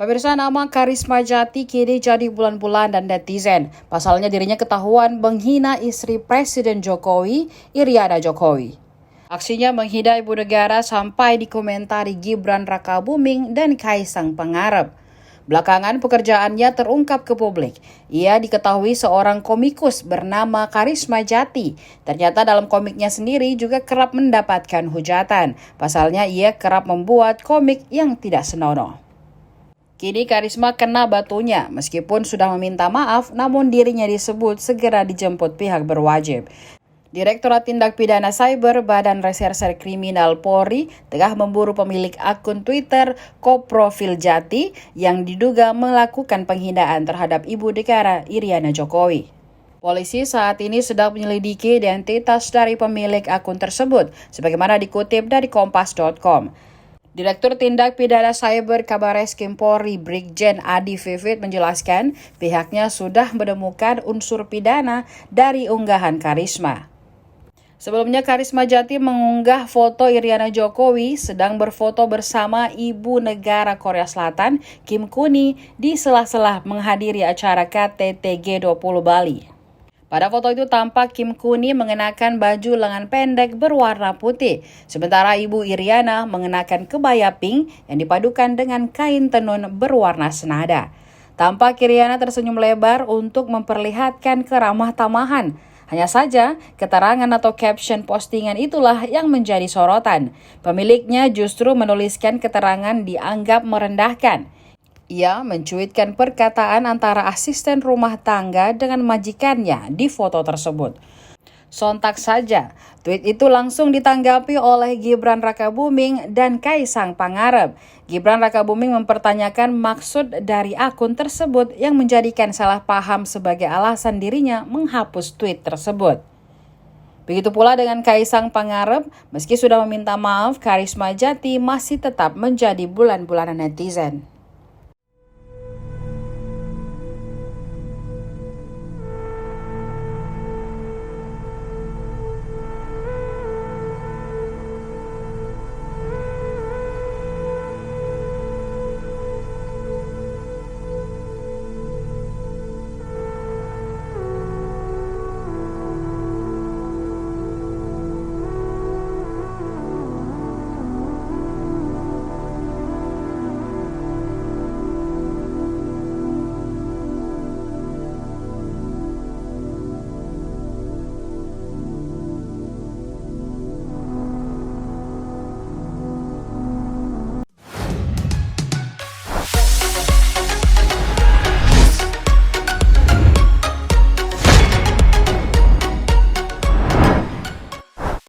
Pemirsa, nama Karisma Jati kini jadi bulan-bulan dan netizen. Pasalnya dirinya ketahuan menghina istri Presiden Jokowi, Iriana Jokowi. Aksinya menghina ibu negara sampai dikomentari Gibran Rakabuming dan Kaisang Pangarep. Belakangan pekerjaannya terungkap ke publik. Ia diketahui seorang komikus bernama Karisma Jati. Ternyata dalam komiknya sendiri juga kerap mendapatkan hujatan. Pasalnya ia kerap membuat komik yang tidak senonoh. Kini Karisma kena batunya, meskipun sudah meminta maaf, namun dirinya disebut segera dijemput pihak berwajib. Direktorat Tindak Pidana Cyber Badan Reserse Kriminal Polri tengah memburu pemilik akun Twitter Koprofil Jati yang diduga melakukan penghinaan terhadap ibu negara Iriana Jokowi. Polisi saat ini sedang menyelidiki identitas dari pemilik akun tersebut, sebagaimana dikutip dari Kompas.com. Direktur Tindak Pidana Cyber Kabareskrim Polri Brigjen Adi Vivit menjelaskan pihaknya sudah menemukan unsur pidana dari unggahan Karisma. Sebelumnya Karisma Jati mengunggah foto Iriana Jokowi sedang berfoto bersama ibu negara Korea Selatan Kim Kuni di sela-sela menghadiri acara KTT G20 Bali. Pada foto itu tampak Kim Kuni mengenakan baju lengan pendek berwarna putih, sementara ibu Iriana mengenakan kebaya pink yang dipadukan dengan kain tenun berwarna senada. Tampak Iriana tersenyum lebar untuk memperlihatkan keramah tamahan. Hanya saja, keterangan atau caption postingan itulah yang menjadi sorotan. Pemiliknya justru menuliskan keterangan dianggap merendahkan. Ia mencuitkan perkataan antara asisten rumah tangga dengan majikannya di foto tersebut. Sontak saja, tweet itu langsung ditanggapi oleh Gibran Rakabuming dan Kaisang Pangarep. Gibran Rakabuming mempertanyakan maksud dari akun tersebut yang menjadikan salah paham sebagai alasan dirinya menghapus tweet tersebut. Begitu pula dengan Kaisang Pangarep, meski sudah meminta maaf, Karisma Jati masih tetap menjadi bulan-bulanan netizen.